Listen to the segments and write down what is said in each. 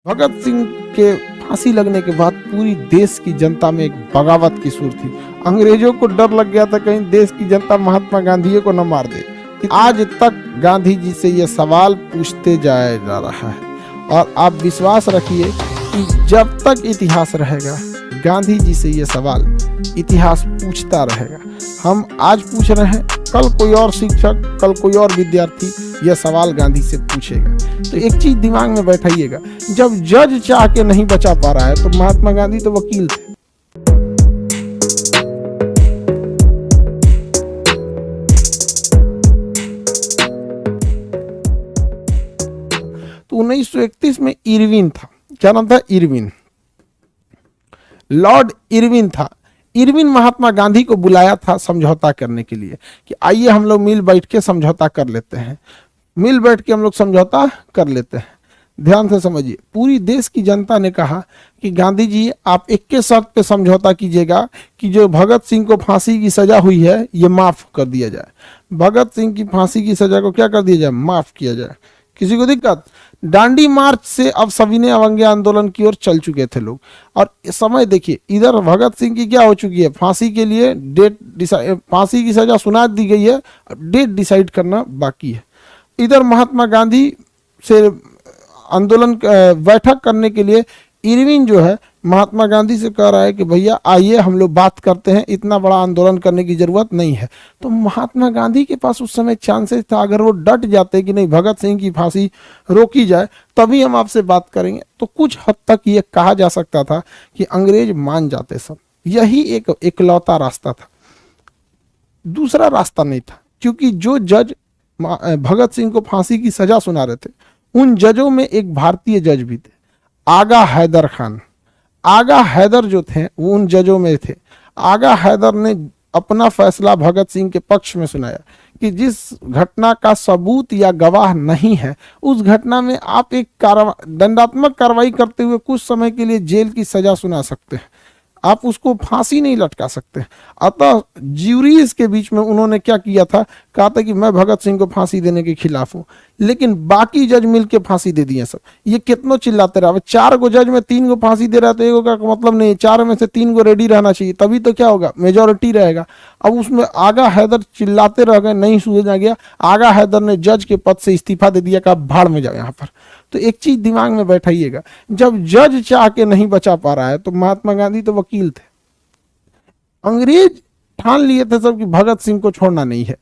भगत सिंह के फांसी लगने के बाद पूरी देश की जनता में एक बगावत की सुर थी। अंग्रेजों को डर लग गया था कहीं देश की जनता महात्मा गांधी को न मार दे। आज तक गांधी जी से यह सवाल पूछते जाया जा रहा है और आप विश्वास रखिए कि जब तक इतिहास रहेगा गांधी जी से यह सवाल इतिहास पूछता रहेगा। हम आज पूछ रहे हैं, कल कोई और शिक्षक, कल कोई और विद्यार्थी यह सवाल गांधी से पूछेगा। तो एक चीज दिमाग में बैठाइएगा, जब जज चाह के नहीं बचा पा रहा है तो महात्मा गांधी तो वकील थे। तो 1931 में इरविन था, क्या नाम था? इरविन, लॉर्ड इरविन था। इरविन महात्मा गांधी को बुलाया था समझौता करने के लिए कि आइए हम लोग मिल बैठ के समझौता कर लेते हैं। मिल बैठ के हम लोग समझौता कर लेते हैं। ध्यान से समझिए, पूरी देश की जनता ने कहा कि गांधी जी आप एक के शर्त पे समझौता कीजिएगा कि जो भगत सिंह को फांसी की सजा हुई है ये माफ कर दिया जाए। भगत सिंह की फांसी की सजा को क्या कर दिया जाए? माफ किया जाए। किसी को दिक्कत? डांडी मार्च से अब सविनय अवज्ञा आंदोलन की ओर चल चुके थे लोग। और समय देखिए, इधर भगत सिंह की क्या हो चुकी है, फांसी के लिए डेट डिसाइड, फांसी की सजा सुना दी गई है, डेट डिसाइड करना बाकी है। इधर महात्मा गांधी से आंदोलन बैठक करने के लिए इरविन जो है महात्मा गांधी से कह रहा है कि भैया आइए हम लोग बात करते हैं, इतना बड़ा आंदोलन करने की जरूरत नहीं है। तो महात्मा गांधी के पास उस समय चांसेस था, अगर वो डट जाते कि नहीं भगत सिंह की फांसी रोकी जाए तभी हम आपसे बात करेंगे, तो कुछ हद तक ये कहा जा सकता था कि अंग्रेज मान जाते। सब यही एक इकलौता रास्ता था, दूसरा रास्ता नहीं था। क्योंकि जो जज भगत सिंह को फांसी की सजा सुना रहे थे उन जजों में एक भारतीय जज भी थे, आगा हैदर खान। आगा हैदर जो थे वो उन जजों में थे। आगा हैदर ने अपना फैसला भगत सिंह के पक्ष में सुनाया कि जिस घटना का सबूत या गवाह नहीं है उस घटना में आप एक दंडात्मक कार्रवाई करते हुए कुछ समय के लिए जेल की सजा सुना सकते हैं, आप उसको फांसी नहीं लटका सकते। अतः ज्यूरीज के बीच में उन्होंने क्या किया था, कहा था कि मैं भगत सिंह को फांसी देने के खिलाफ हूं, लेकिन बाकी जज मिलके फांसी दे दिए। सब ये कितनों चिल्लाते रहा, 4 गो जज में 3 गो फांसी दे रहा था, एक का मतलब नहीं, 4 में से 3 गो रेडी रहना चाहिए, तभी तो क्या होगा, मेजोरिटी रहेगा। अब उसमें आगा हैदर चिल्लाते रह गए, नहीं सुना गया। आगा हैदर ने जज के पद से इस्तीफा दे दिया, कहा भाड़ में जाओ यहाँ पर। तो एक चीज दिमाग में बैठाइएगा, जब जज चाह के नहीं बचा पा रहा है तो महात्मा गांधी तो वकील थे। अंग्रेज ठान लिए थे सब कि भगत सिंह को छोड़ना नहीं है,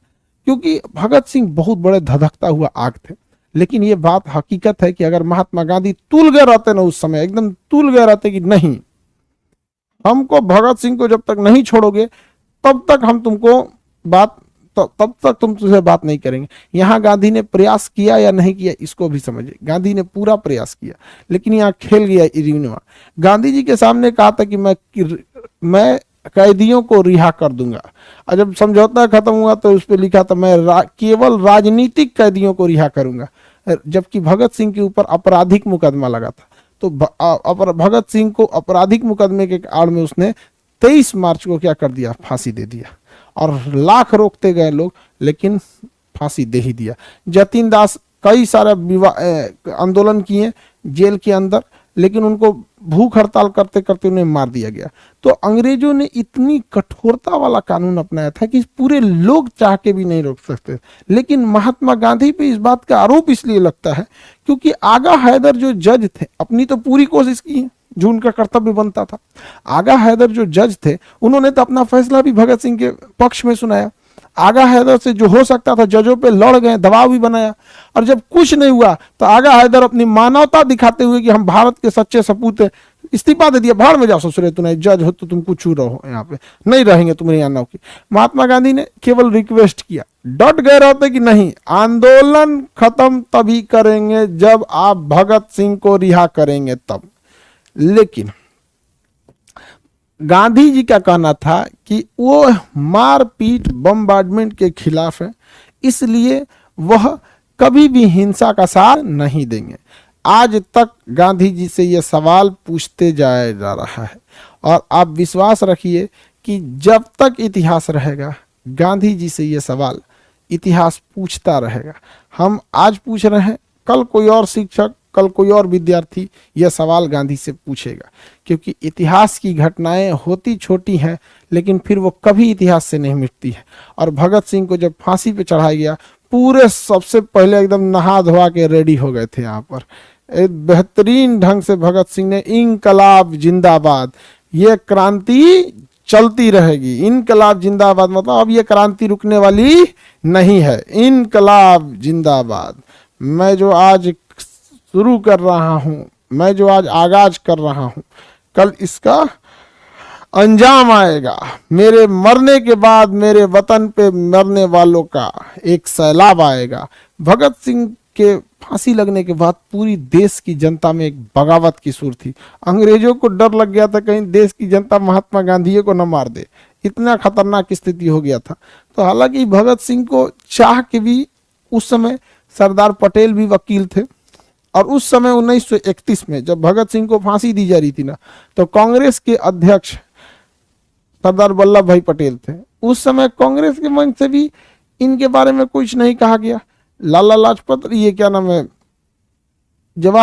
क्योंकि भगत सिंह बहुत बड़े धधकता हुआ आग थे। लेकिन ये बात हकीकत है कि अगर महात्मा गांधी तुल गए रहते ना, उस समय एकदम तुल गए रहते कि नहीं, हमको भगत सिंह को जब तक नहीं छोड़ोगे तब तक हम तुमको बात, तब तक तुमसे बात नहीं करेंगे। यहाँ गांधी ने प्रयास किया या नहीं किया इसको भी समझिए, गांधी ने पूरा प्रयास किया, लेकिन यहाँ खेल गया इरविन। गांधी जी के सामने कहा था कि मैं कैदियों को रिहा कर दूंगा, और जब समझौता खत्म हुआ तो उस पर लिखा था मैं केवल राजनीतिक कैदियों को रिहा करूंगा, जबकि भगत सिंह के ऊपर आपराधिक मुकदमा लगा था। तो भगत सिंह को आपराधिक मुकदमे के आड़ में उसने 23 मार्च को क्या कर दिया, फांसी दे दिया। और लाख रोकते गए लोग, लेकिन फांसी दे ही दिया। जतीन दास कई सारे आंदोलन किए जेल के अंदर, लेकिन उनको भूख हड़ताल करते करते उन्हें मार दिया गया। तो अंग्रेजों ने इतनी कठोरता वाला कानून अपनाया था कि पूरे लोग चाह के भी नहीं रोक सकते। लेकिन महात्मा गांधी पे इस बात का आरोप इसलिए लगता है क्योंकि आगा हैदर जो जज थे, अपनी तो पूरी कोशिश की है जो उनका कर्तव्य बनता था। आगा हैदर जो जज थे उन्होंने तो अपना फैसला भी भगत सिंह के पक्ष में सुनाया। आगा हैदर से जो हो सकता था जजों पे लड़ गए, दबाव भी बनाया, और जब कुछ नहीं हुआ तो आगा हैदर अपनी मानवता दिखाते हुए कि हम भारत के सच्चे सपूत हैं, इस्तीफा दे दिया, भाड़ में जाओ ससुरे, तू जज हो तो तुम कुछ रहो, यहाँ पे नहीं रहेंगे, तुम्हें यहाँ नौकरी। महात्मा गांधी ने केवल रिक्वेस्ट किया, डट गए रहते कि नहीं, आंदोलन खत्म तभी करेंगे जब आप भगत सिंह को रिहा करेंगे तब। लेकिन गांधी जी का कहना था कि वो मारपीट बम्बार्डमेंट के खिलाफ है, इसलिए वह कभी भी हिंसा का साथ नहीं देंगे। आज तक गांधी जी से यह सवाल पूछते जाया जा रहा है और आप विश्वास रखिए कि जब तक इतिहास रहेगा गांधी जी से यह सवाल इतिहास पूछता रहेगा। हम आज पूछ रहे हैं, कल कोई और शिक्षक, कल कोई और विद्यार्थी यह सवाल गांधी से पूछेगा, क्योंकि इतिहास की घटनाएं होती छोटी हैं लेकिन फिर वो कभी इतिहास से नहीं मिटती है। और भगत सिंह को जब फांसी पे चढ़ाया गया, पूरे सबसे पहले एकदम नहा धोआ के रेडी हो गए थे यहाँ पर। एक बेहतरीन ढंग से भगत सिंह ने इनकलाब जिंदाबाद, ये क्रांति चलती रहेगी, इनकलाब जिंदाबाद, मतलब अब ये क्रांति रुकने वाली नहीं है, इनकलाब जिंदाबाद। मैं जो आज शुरू कर रहा हूं, मैं जो आज आगाज कर रहा हूं, कल इसका अंजाम आएगा। मेरे मरने के बाद मेरे वतन पे मरने वालों का एक सैलाब आएगा। भगत सिंह के फांसी लगने के बाद पूरी देश की जनता में एक बगावत की सुर थी। अंग्रेजों को डर लग गया था कहीं देश की जनता महात्मा गांधी को न मार दे, इतना खतरनाक स्थिति हो गया था। तो हालांकि भगत सिंह को चाह के भी उस समय सरदार पटेल भी वकील थे, और उस समय 1931 में जब भगत सिंह को फांसी दी जा रही थी ना, तो कांग्रेस के अध्यक्ष सरदार वल्लभ भाई पटेल थे। उस समय कांग्रेस के मंच से भी इनके बारे में कुछ नहीं कहा गया। लाला लाजपत, ये क्या नाम है, जवाहर